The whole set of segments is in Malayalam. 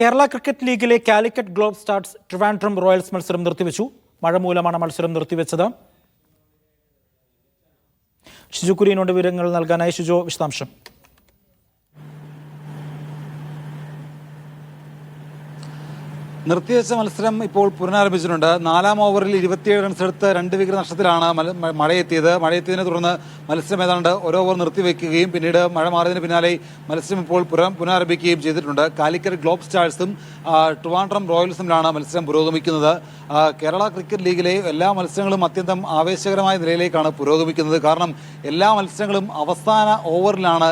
കേരള ക്രിക്കറ്റ് ലീഗിലെ Calicut globe stars Trivandrum Royals മത്സരം നിർത്തിവെച്ചു. മഴ മൂലമാണ് മത്സരം നിർത്തിവെച്ചത്. ഷിജു കുര്യനോട് വിവരങ്ങൾ നൽകാനായി ഷിജു, വിശദാംശം. നിർത്തിവെച്ച മത്സരം ഇപ്പോൾ പുനരാരംഭിച്ചിട്ടുണ്ട്. 4ാം ഓവറിൽ 27 റൺസ് എടുത്ത് 2 വിക്കറ്റ് നഷ്ടത്തിലാണ് മഴയെത്തിയതിനെ തുടർന്ന് മത്സരം ഏതാണ്ട് ഒരു ഓവർ നിർത്തിവെക്കുകയും പിന്നീട് മഴ മാറിയതിന് പിന്നാലെ മത്സരം ഇപ്പോൾ പുനരാരംഭിക്കുകയും ചെയ്തിട്ടുണ്ട്. കാലിക്കറ്റ് ഗ്ലോബ് സ്റ്റാർസും ട്രിവാൻഡ്രം റോയൽസുമിലാണ് മത്സരം പുരോഗമിക്കുന്നത്. കേരള ക്രിക്കറ്റ് ലീഗിലെ എല്ലാ മത്സരങ്ങളും അത്യന്തം ആവേശകരമായ നിലയിലേക്കാണ് പുരോഗമിക്കുന്നത്. കാരണം എല്ലാ മത്സരങ്ങളും അവസാന ഓവറിലാണ്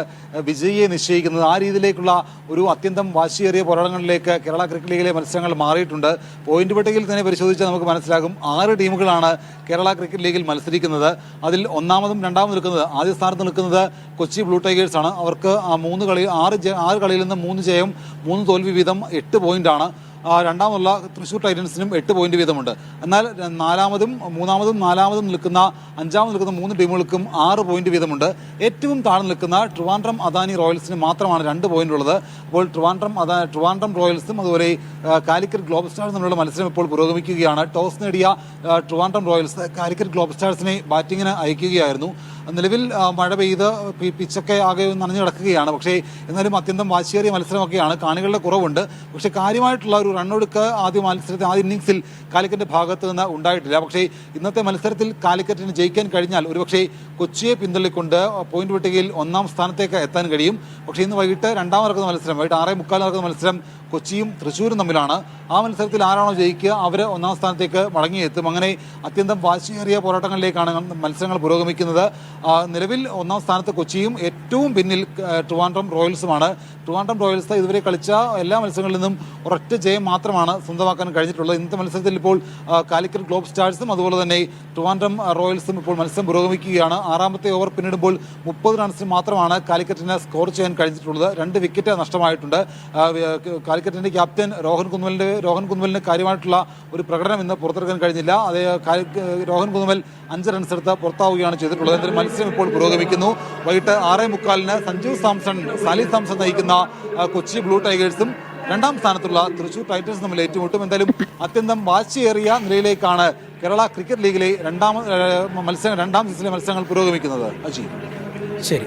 വിജയിയെ നിശ്ചയിക്കുന്നത്. ആ രീതിയിലേക്കുള്ള ഒരു അത്യന്തം വാശിയേറിയ പോരാട്ടങ്ങളിലേക്ക് കേരള ക്രിക്കറ്റ് ലീഗിലെ മത്സരങ്ങൾ മാറിയിട്ടുണ്ട്. പോയിന്റ് പട്ടികയിൽ തന്നെ പരിശോധിച്ചാൽ നമുക്ക് മനസ്സിലാകും 6 ടീമുകളാണ് കേരള ക്രിക്കറ്റ് ലീഗിൽ മത്സരിക്കുന്നത്. അതിൽ ഒന്നാമതും രണ്ടാമതും നിൽക്കുന്നത്, ആദ്യ സ്ഥാനത്ത് നിൽക്കുന്നത് കൊച്ചി ബ്ലൂ ടൈഗേഴ്സ് ആണ്. അവർക്ക് 6 കളിയിൽ നിന്ന് 3 ജയം 3 തോൽവി വീതം 8 പോയിന്റാണ്. രണ്ടാമതുള്ള തൃശ്ശൂർ ടൈറ്റൻസിനും 8 പോയിന്റ് വീതമുണ്ട്. എന്നാൽ 4ാമതും 3ാമതും 4ാമതും നിൽക്കുന്ന 5ാമത് നിൽക്കുന്ന 3 ടീമുകൾക്കും 6 പോയിന്റ് വീതമുണ്ട്. ഏറ്റവും താഴ്ന്നു നിൽക്കുന്ന ട്രിവാൻഡ്രം അദാനി റോയൽസിന് മാത്രമാണ് 2 പോയിന്റ് ഉള്ളത്. അപ്പോൾ ട്രിവാൻഡ്രം റോയൽസും അതുപോലെ കാലിക്കറ്റ് ഗ്ലോബ് സ്റ്റാർസ് തമ്മിലുള്ള മത്സരം ഇപ്പോൾ പുരോഗമിക്കുകയാണ്. ടോസ് നേടിയ ട്രിവാൻഡ്രം റോയൽസ് കാലിക്കറ്റ് ഗ്ലോബ് സ്റ്റാർസിനെ ബാറ്റിങ്ങിന് അയക്കുകയായിരുന്നു. നിലവിൽ മഴ പെയ്ത് പിച്ചൊക്കെ ആകെ നനഞ്ഞു കിടക്കുകയാണ്. പക്ഷേ എന്നാലും അത്യന്തം വാശിയേറിയ മത്സരമൊക്കെയാണ്. കാണികളുടെ കുറവുണ്ട്. പക്ഷേ കാര്യമായിട്ടുള്ള ഒരു റണ്ണൊടുക്ക് ആദ്യ ഇന്നിംഗ്സിൽ കാലിക്കറ്റിന്റെ ഭാഗത്ത് നിന്ന് ഉണ്ടായിട്ടില്ല. പക്ഷേ ഇന്നത്തെ മത്സരത്തിൽ കാലിക്കറ്റിന് ജയിക്കാൻ കഴിഞ്ഞാൽ ഒരുപക്ഷേ കൊച്ചിയെ പിന്തള്ളിക്കൊണ്ട് പോയിന്റ് പട്ടികയിൽ 1ാം സ്ഥാനത്തേക്ക് എത്താൻ കഴിയും. പക്ഷേ ഇന്ന് വൈകിട്ട് രണ്ടാമത് നടക്കുന്ന മത്സരം, വൈകിട്ട് 6:45 നടക്കുന്ന മത്സരം കൊച്ചിയും തൃശ്ശൂരും തമ്മിലാണ്. ആ മത്സരത്തിൽ ആരാണോ ജയിക്കുക അവർ 1ാം സ്ഥാനത്തേക്ക് മടങ്ങിയെത്തും. അങ്ങനെ അത്യന്തം വാശിയേറിയ പോരാട്ടങ്ങളിലേക്കാണ് മത്സരങ്ങൾ പുരോഗമിക്കുന്നത്. നിലവിൽ 1ാം സ്ഥാനത്ത് കൊച്ചിയും ഏറ്റവും പിന്നിൽ ട്രിവാൻഡ്രം റോയൽസുമാണ്. ട്രിവാൻഡ്രം റോയൽസ് ഇതുവരെ കളിച്ച എല്ലാ മത്സരങ്ങളിൽ നിന്നും ഒരൊറ്റ ജയം മാത്രമാണ് സ്വന്തമാക്കാൻ കഴിഞ്ഞിട്ടുള്ളത്. ഇന്നത്തെ മത്സരത്തിൽ ഇപ്പോൾ കാലിക്കറ്റ് ഗ്ലോബ് സ്റ്റാർസും അതുപോലെ തന്നെ ട്രിവാൻഡ്രം റോയൽസും ഇപ്പോൾ മത്സരം പുരോഗമിക്കുകയാണ്. 6ാമത്തെ ഓവർ പിന്നിടുമ്പോൾ 30 റൺസിന് മാത്രമാണ് കാലിക്കറ്റിന് സ്കോർ ചെയ്യാൻ കഴിഞ്ഞിട്ടുള്ളത്. 2 വിക്കറ്റ് നഷ്ടമായിട്ടുണ്ട്. കാലിക്കറ്റിന്റെ ക്യാപ്റ്റൻ രോഹൻ കുന്നുവലിന് കാര്യമായിട്ടുള്ള ഒരു പ്രകടനം ഇന്ന് പുറത്തെടുക്കാൻ കഴിഞ്ഞില്ല. അതേ രോഹൻ കുന്നുവൽ 5 റൺസ് എടുത്ത് പുറത്താവുകയാണ് ചെയ്തിട്ടുള്ളത്. എന്തായാലും മത്സരം ഇപ്പോൾ പുരോഗമിക്കുന്നു. വൈകിട്ട് 6:45 സാലി സാംസൺ നയിക്കുന്ന കൊച്ചി ബ്ലൂ ടൈഗേഴ്സും 2ാം സ്ഥാനത്തുള്ള തൃശ്ശൂർ ടൈറ്റൻസ് തമ്മിൽ ഏറ്റുമുട്ടും. എന്തായാലും അത്യന്തം വാശിയേറിയ നിലയിലേക്കാണ് കേരള ക്രിക്കറ്റ് ലീഗിലെ 2ാം സീസണിലെ മത്സരങ്ങൾ പുരോഗമിക്കുന്നത്. ശരി.